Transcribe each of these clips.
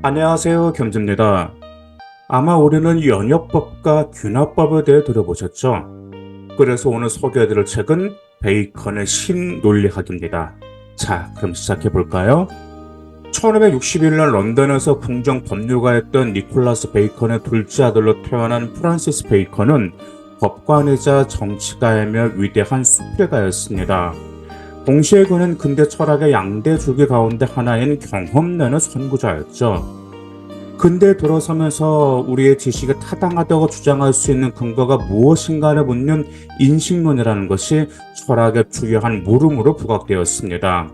안녕하세요, 겸즈입니다. 아마 우리는 연역법과 균합법에 대해 들어보셨죠? 그래서 오늘 소개해드릴 책은 베이컨의 신논리학입니다. 자, 그럼 시작해볼까요? 1561년 런던에서 궁정법률가였던 니콜라스 베이컨의 둘째 아들로 태어난 프란시스 베이컨은 법관이자 정치가이며 위대한 수필가였습니다. 동시에 그는 근대 철학의 양대 줄기 가운데 하나인 경험론의 선구자였죠. 근대에 들어서면서 우리의 지식이 타당하다고 주장할 수 있는 근거가 무엇인가를 묻는 인식론이라는 것이 철학의 주요한 물음으로 부각되었습니다.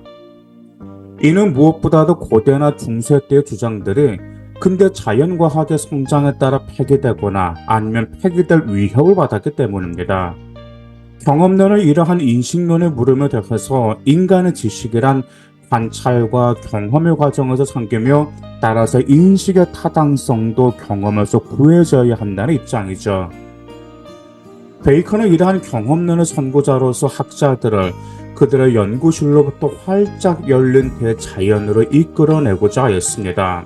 이는 무엇보다도 고대나 중세 때의 주장들이 근대 자연과학의 성장에 따라 폐기되거나 아니면 폐기될 위협을 받았기 때문입니다. 경험론을 이러한 인식론의 물음에 대해서 인간의 지식이란 관찰과 경험의 과정에서 생기며 따라서 인식의 타당성도 경험에서 구해져야 한다는 입장이죠. 베이컨은 이러한 경험론의 선구자로서 학자들을 그들의 연구실로부터 활짝 열린 대자연으로 이끌어내고자 하였습니다.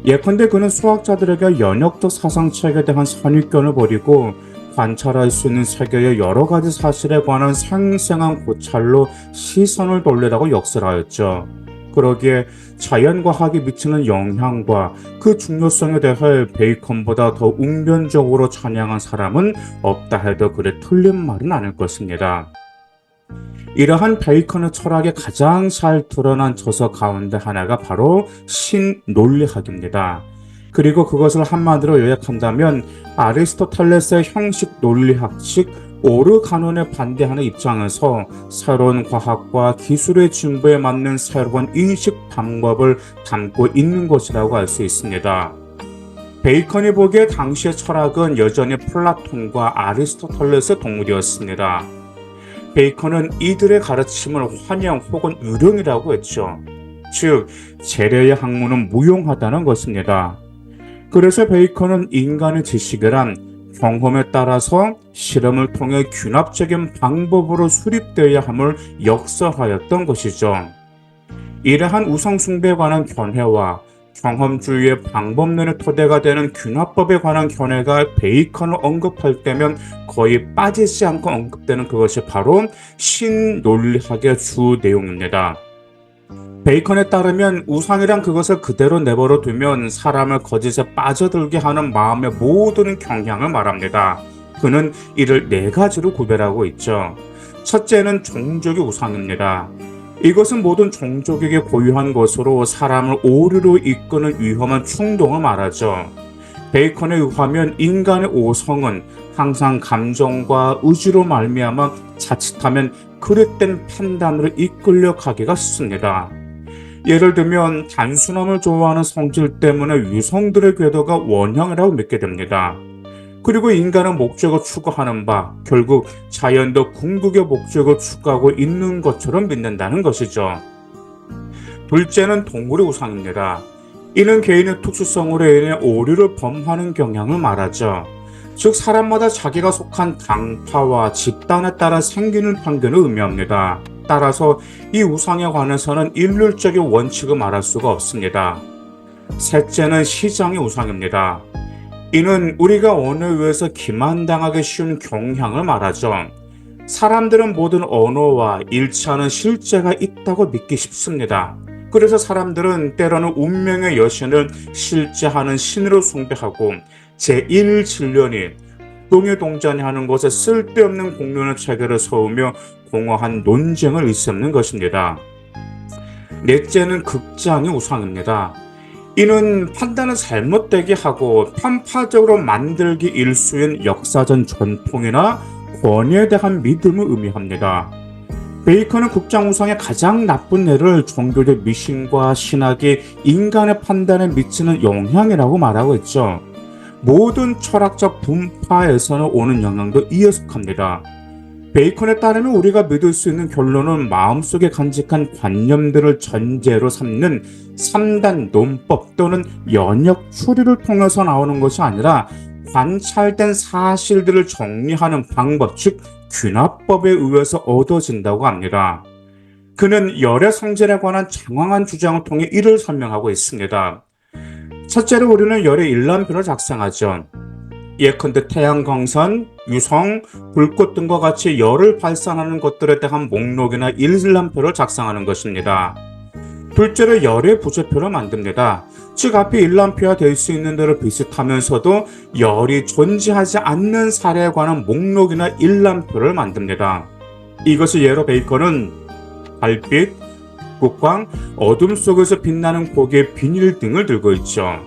예컨대 그는 수학자들에게 연역적 사상책에 대한 선입견을 버리고 관찰할 수 있는 세계의 여러 가지 사실에 관한 생생한 고찰로 시선을 돌리라고 역설하였죠. 그러기에 자연과학이 미치는 영향과 그 중요성에 대해 베이컨보다 더 웅변적으로 찬양한 사람은 없다 해도 그래 틀린 말은 아닐 것입니다. 이러한 베이컨의 철학에 가장 잘 드러난 저서 가운데 하나가 바로 신논리학입니다. 그리고 그것을 한마디로 요약한다면 아리스토텔레스의 형식 논리학식 오르가논에 반대하는 입장에서 새로운 과학과 기술의 진보에 맞는 새로운 인식 방법을 담고 있는 것이라고 할 수 있습니다. 베이컨이 보기에 당시의 철학은 여전히 플라톤과 아리스토텔레스의 동물이었습니다. 베이컨은 이들의 가르침을 환영 혹은 유령이라고 했죠. 즉, 재래의 학문은 무용하다는 것입니다. 그래서 베이컨은 인간의 지식이란 경험에 따라서 실험을 통해 균합적인 방법으로 수립되어야 함을 역설하였던 것이죠. 이러한 우상숭배에 관한 견해와 경험주의의 방법론의 토대가 되는 균합법에 관한 견해가 베이컨을 언급할 때면 거의 빠지지 않고 언급되는 그것이 바로 신논리학의 주 내용입니다. 베이컨에 따르면 우상이란 그것을 그대로 내버려 두면 사람을 거짓에 빠져들게 하는 마음의 모든 경향을 말합니다. 그는 이를 네 가지로 구별하고 있죠. 첫째는 종족의 우상입니다. 이것은 모든 종족에게 고유한 것으로 사람을 오류로 이끄는 위험한 충동을 말하죠. 베이컨에 의하면 인간의 오성은 항상 감정과 의지로 말미암아 자칫하면 그릇된 판단으로 이끌려 가기가 쉽습니다. 예를 들면 단순함을 좋아하는 성질 때문에 위성들의 궤도가 원형이라고 믿게 됩니다. 그리고 인간은 목적을 추구하는 바 결국 자연도 궁극의 목적을 추구하고 있는 것처럼 믿는다는 것이죠. 둘째는 동물의 우상입니다. 이는 개인의 특수성으로 인해 오류를 범하는 경향을 말하죠. 즉 사람마다 자기가 속한 당파와 집단에 따라 생기는 편견을 의미합니다. 따라서 이 우상에 관해서는 일률적인 원칙을 말할 수가 없습니다. 셋째는 시장의 우상입니다. 이는 우리가 언어에 의해서 기만당하기 쉬운 경향을 말하죠. 사람들은 모든 언어와 일치하는 실제가 있다고 믿기 쉽습니다. 그래서 사람들은 때로는 운명의 여신을 실제하는 신으로 숭배하고 제1진련인 동요동전이 하는 것에 쓸데없는 공론의 체계를 세우며 공허한 논쟁을 일삼는 것입니다. 넷째는 극장의 우상입니다. 이는 판단을 잘못되게 하고 편파적으로 만들기 일수인 역사전 전통이나 권위에 대한 믿음을 의미합니다. 베이컨은 극장 우상의 가장 나쁜 예를 종교적 미신과 신학이 인간의 판단에 미치는 영향이라고 말하고 있죠. 모든 철학적 분파에서는 오는 영향도 이에 속합니다. 베이컨에 따르면 우리가 믿을 수 있는 결론은 마음속에 간직한 관념들을 전제로 삼는 3단 논법 또는 연역 추리를 통해서 나오는 것이 아니라 관찰된 사실들을 정리하는 방법, 즉 균합법에 의해서 얻어진다고 합니다. 그는 열의 성질에 관한 장황한 주장을 통해 이를 설명하고 있습니다. 첫째로 우리는 열의 일람표를 작성하죠. 예컨대 태양, 광선, 유성, 불꽃 등과 같이 열을 발산하는 것들에 대한 목록이나 일람표를 작성하는 것입니다. 둘째로 열의 부제표를 만듭니다. 즉 앞에 일람표가 될 수 있는 대로 비슷하면서도 열이 존재하지 않는 사례에 관한 목록이나 일람표를 만듭니다. 이것을 예로 베이컨은 달빛, 국광, 어둠 속에서 빛나는 고개 비닐 등을 들고 있죠.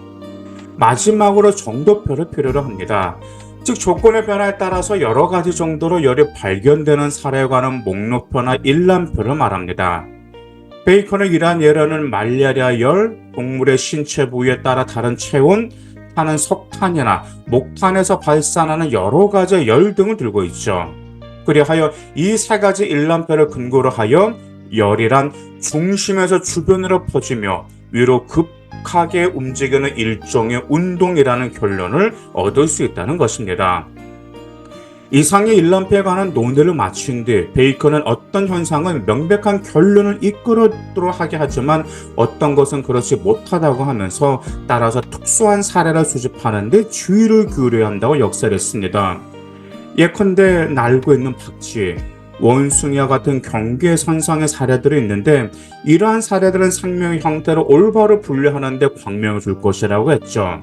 마지막으로 정도표를 필요로 합니다. 즉 조건의 변화에 따라서 여러 가지 정도로 열이 발견되는 사례에 관한 목록표나 일람표를 말합니다. 베이컨의 이러한 예로는 말라리아 열, 동물의 신체 부위에 따라 다른 체온, 탄은 석탄이나 목탄에서 발산하는 여러 가지 열 등을 들고 있죠. 그리하여 이 세 가지 일람표를 근거로 하여 열이란 중심에서 주변으로 퍼지며 위로 급하게 움직이는 일종의 운동이라는 결론을 얻을 수 있다는 것입니다. 이상의 일람표에 관한 논의를 마친 뒤 베이컨은 어떤 현상은 명백한 결론을 이끌도록 하게 하지만 어떤 것은 그렇지 못하다고 하면서 따라서 특수한 사례를 수집하는 데 주의를 기울여야 한다고 역설했습니다. 예컨대 날고 있는 박쥐, 원숭이와 같은 경계선상의 사례들이 있는데 이러한 사례들은 생명의 형태를 올바로 분류하는 데 광명을 줄 것이라고 했죠.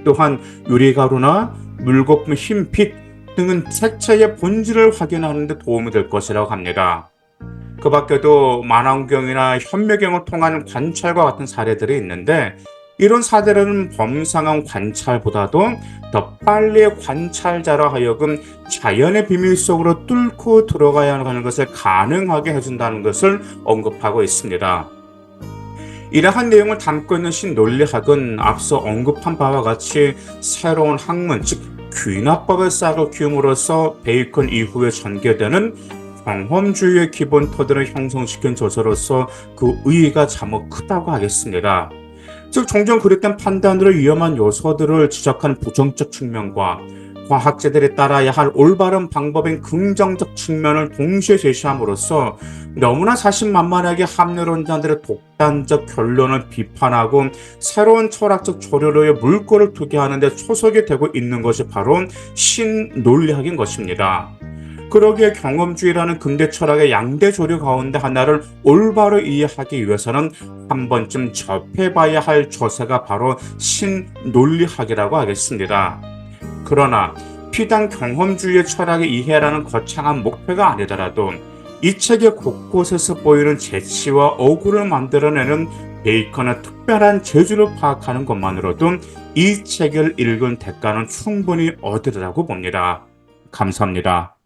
또한 유리가루나 물거품, 흰빛 등은 색채의 본질을 확인하는 데 도움이 될 것이라고 합니다. 그 밖에도 만원경이나 현미경을 통한 관찰과 같은 사례들이 있는데 이런 사례는 범상한 관찰보다도 더 빨리 관찰자로 하여금 자연의 비밀 속으로 뚫고 들어가야 하는 것을 가능하게 해준다는 것을 언급하고 있습니다. 이러한 내용을 담고 있는 신논리학은 앞서 언급한 바와 같이 새로운 학문, 즉 귀납법의 싹을 키움으로써 베이컨 이후에 전개되는 경험주의의 기본 터들을 형성시킨 저서로서 그 의의가 참으 크다고 하겠습니다. 즉 종종 그릇된 판단으로 위험한 요소들을 지적한 부정적 측면과 과학자들이 따라야 할 올바른 방법인 긍정적 측면을 동시에 제시함으로써 너무나 자신만만하게 합리론자들의 독단적 결론을 비판하고 새로운 철학적 조류로의 물꼬를 트게 하는데 초석이 되고 있는 것이 바로 신논리학인 것입니다. 그러기에 경험주의라는 근대 철학의 양대 조류 가운데 하나를 올바로 이해하기 위해서는 한 번쯤 접해봐야 할 저서가 바로 신논리학이라고 하겠습니다. 그러나 피단 경험주의의 철학의 이해라는 거창한 목표가 아니더라도 이 책의 곳곳에서 보이는 재치와 어구를 만들어내는 베이컨의 특별한 재주를 파악하는 것만으로도 이 책을 읽은 대가는 충분히 얻으리라고 봅니다. 감사합니다.